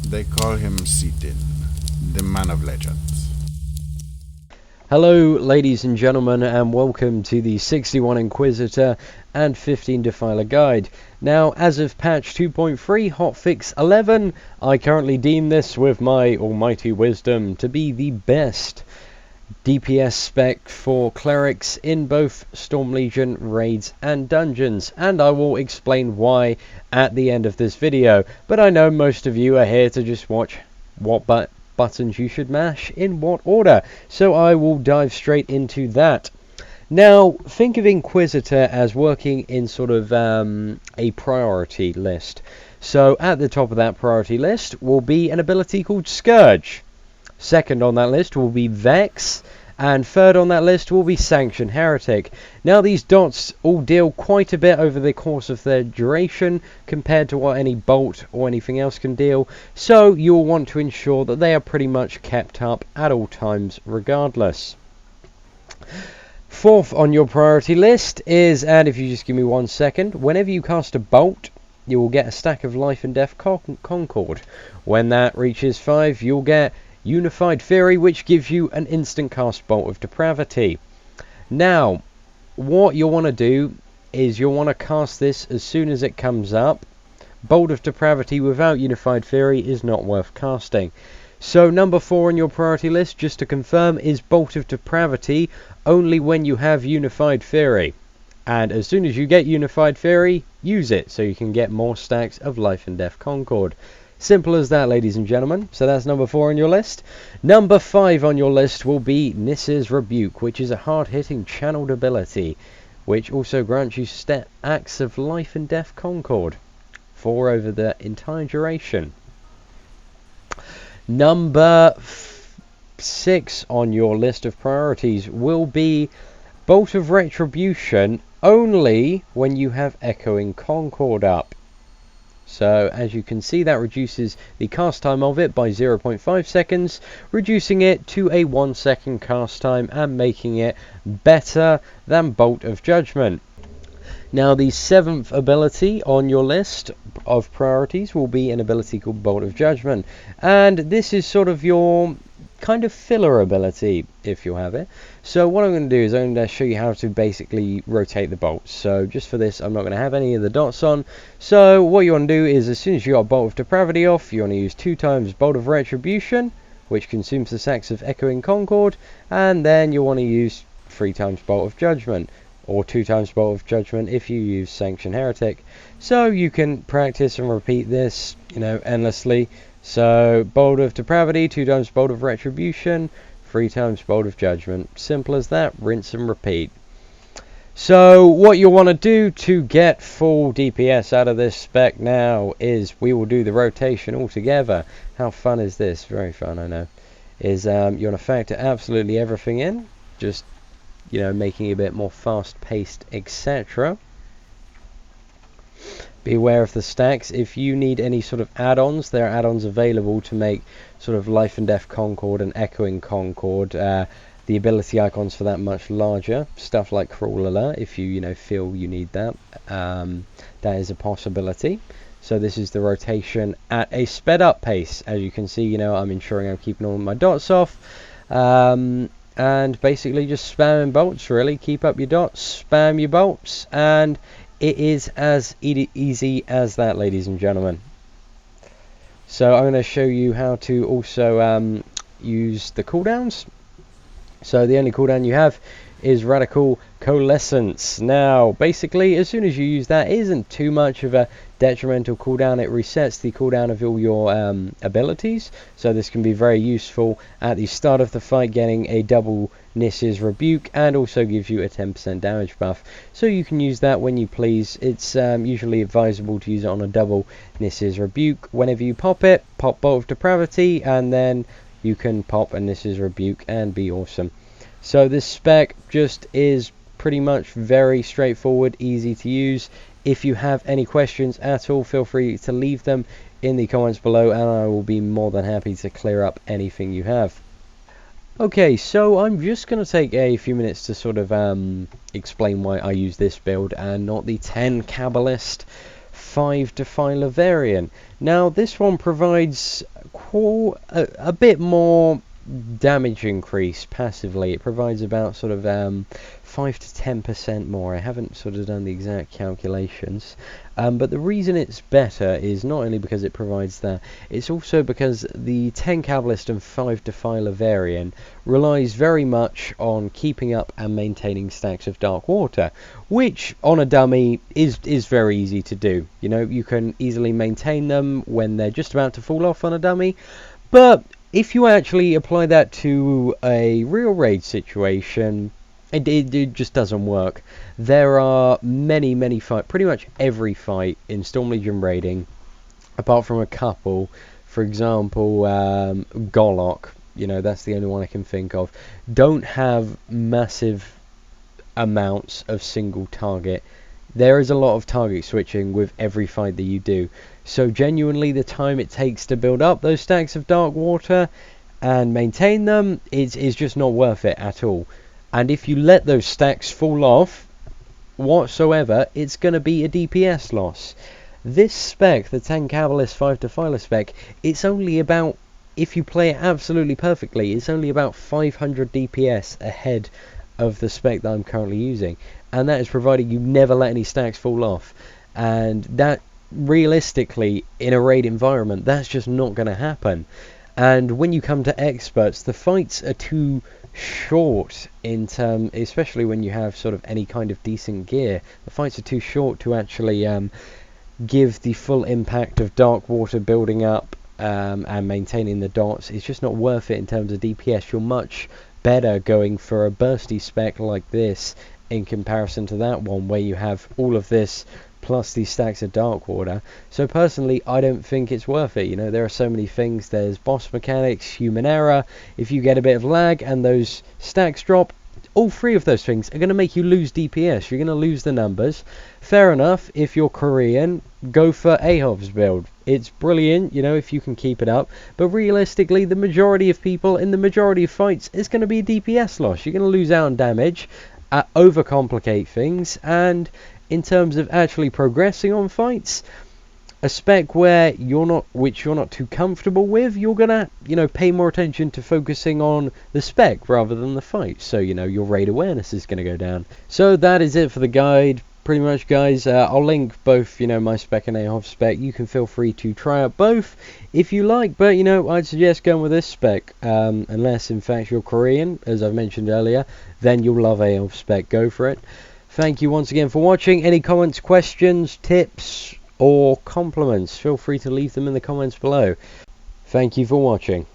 They call him Seatin, the man of legends. Hello ladies and gentlemen, and welcome to the 61 Inquisitor and 15 Defiler guide. Now, as of patch 2.3 hotfix 11, I currently deem this with my almighty wisdom to be the best DPS spec for clerics in both Storm Legion, raids and dungeons, and I will explain why at the end of this video. But I know most of you are here to just watch what buttons you should mash in what order, so I will dive straight into that. Now, think of Inquisitor as working in sort of a priority list. So at the top of that priority list will be an ability called Scourge. Second on that list will be Vex, and third on that list will be Sanction Heretic. Now, these dots all deal quite a bit over the course of their duration compared to what any bolt or anything else can deal, so you'll want to ensure that they are pretty much kept up at all times regardless. Fourth on your priority list is, and if you just give me 1 second, whenever you cast a bolt, you will get a stack of Life and Death Concord. When that reaches 5, you'll get Unified Fury, which gives you an instant cast Bolt of Depravity. Now, what you'll want to do is you'll want to cast this as soon as it comes up. Bolt of Depravity without Unified Fury is not worth casting. So number 4 on your priority list, just to confirm, is Bolt of Depravity only when you have Unified Fury. And as soon as you get Unified Fury, use it so you can get more stacks of Life and Death Concord. Simple as that, ladies and gentlemen. So that's number 4 on your list. Number 5 on your list will be Nissa's Rebuke, which is a hard-hitting channeled ability, which also grants you stacks of Life and Death Concord for over the entire duration. Number 6 on your list of priorities will be Bolt of Retribution, only when you have Echoing Concord up. So as you can see, that reduces the cast time of it by 0.5 seconds, reducing it to a 1 second cast time and making it better than Bolt of Judgment. Now, the 7th ability on your list of priorities will be an ability called Bolt of Judgment, and this is sort of your kind of filler ability if you have it. So what I'm going to do is I'm going to show you how to basically rotate the bolts. So just for this, I'm not going to have any of the dots on. So what you want to do is, as soon as you got Bolt of Depravity off, you want to use 2 times Bolt of Retribution, which consumes the stacks of Echoing Concord, and then you want to use 3 times Bolt of Judgment, or 2 times Bolt of Judgment if you use Sanction Heretic. So you can practice and repeat this, endlessly. So Bolt of Depravity, 2 times Bolt of Retribution, 3 times Bolt of Judgment. Simple as that, rinse and repeat. So what you'll want to do to get full DPS out of this spec now is we will do the rotation all together. How fun is this? Very fun, I know. Is you want to factor absolutely everything in, just making it a bit more fast paced, etc. Be aware of the stacks. If you need any sort of add-ons, there are add-ons available to make sort of Life and Death Concord and Echoing Concord. The ability icons for that much larger. Stuff like Crawl Alert, if you feel you need that. That is a possibility. So this is the rotation at a sped up pace. As you can see, I'm ensuring I'm keeping all my dots off. And basically just spamming bolts, really. Keep up your dots, spam your bolts, and it is as easy as that, ladies and gentlemen. So I'm going to show you how to also use the cooldowns. So the only cooldown you have is Radical Coalescence. Now, basically, as soon as you use that, it isn't too much of a detrimental cooldown. It resets the cooldown of all your abilities, so this can be very useful at the start of the fight, getting a double Nissa's Rebuke, and also gives you a 10% damage buff, so you can use that when you please. It's usually advisable to use it on a double Nissa's Rebuke. Whenever you pop it, pop Bolt of Depravity, and then you can pop a Nissa's Rebuke and be awesome. So this spec just is pretty much very straightforward, easy to use. If you have any questions at all, feel free to leave them in the comments below, and I will be more than happy to clear up anything you have. Okay, so I'm just going to take a few minutes to sort of explain why I use this build and not the 10 Kabbalist 5 Defiler variant. Now, this one provides a bit more damage increase passively. It provides about sort of 5 to 10% more. I haven't sort of done the exact calculations, but the reason it's better is not only because it provides that, it's also because the 10 Cabalist and 5 Defiler variant relies very much on keeping up and maintaining stacks of Dark Water, which on a dummy is very easy to do. You know, you can easily maintain them when they're just about to fall off on a dummy, but if you actually apply that to a real raid situation, it just doesn't work. There are many fights, pretty much every fight in Storm Legion raiding, apart from a couple, for example, Golok, you know, that's the only one I can think of, don't have massive amounts of single target. There is a lot of target switching with every fight that you do. So genuinely, the time it takes to build up those stacks of Dark Water and maintain them is just not worth it at all. And if you let those stacks fall off whatsoever, it's going to be a DPS loss. This spec, the 10 Cabalist 5 Defiler spec, it's only about, if you play it absolutely perfectly, it's only about 500 DPS ahead of the spec that I'm currently using, and that is providing you never let any stacks fall off. And that, realistically, in a raid environment, that's just not going to happen. And when you come to experts, the fights are too short in term, especially when you have sort of any kind of decent gear. The fights are too short to actually give the full impact of Dark Water building up and maintaining the dots. It's just not worth it in terms of DPS. You're much better going for a bursty spec like this in comparison to that one where you have all of this plus these stacks of Dark Water. So personally, I don't think it's worth it. You know, there are so many things. There's boss mechanics, human error. If you get a bit of lag and those stacks drop, all three of those things are going to make you lose DPS. You're going to lose the numbers. Fair enough, if you're Korean, go for Ahov's build. It's brilliant, you know, if you can keep it up. But realistically, the majority of people in the majority of fights, it's going to be a DPS loss. You're going to lose out on damage, overcomplicate things, and in terms of actually progressing on fights, a spec where you're not too comfortable with, you're gonna, you know, pay more attention to focusing on the spec rather than the fight. So, you know, your raid awareness is gonna go down. So that is it for the guide, pretty much, guys. I'll link both, you know, my spec and Ahov spec. You can feel free to try out both if you like, but you know, I'd suggest going with this spec, unless in fact you're Korean, as I've mentioned earlier, then you'll love Ahov spec. Go for it. Thank you once again for watching. Any comments, questions, tips, or compliments, feel free to leave them in the comments below. Thank you for watching.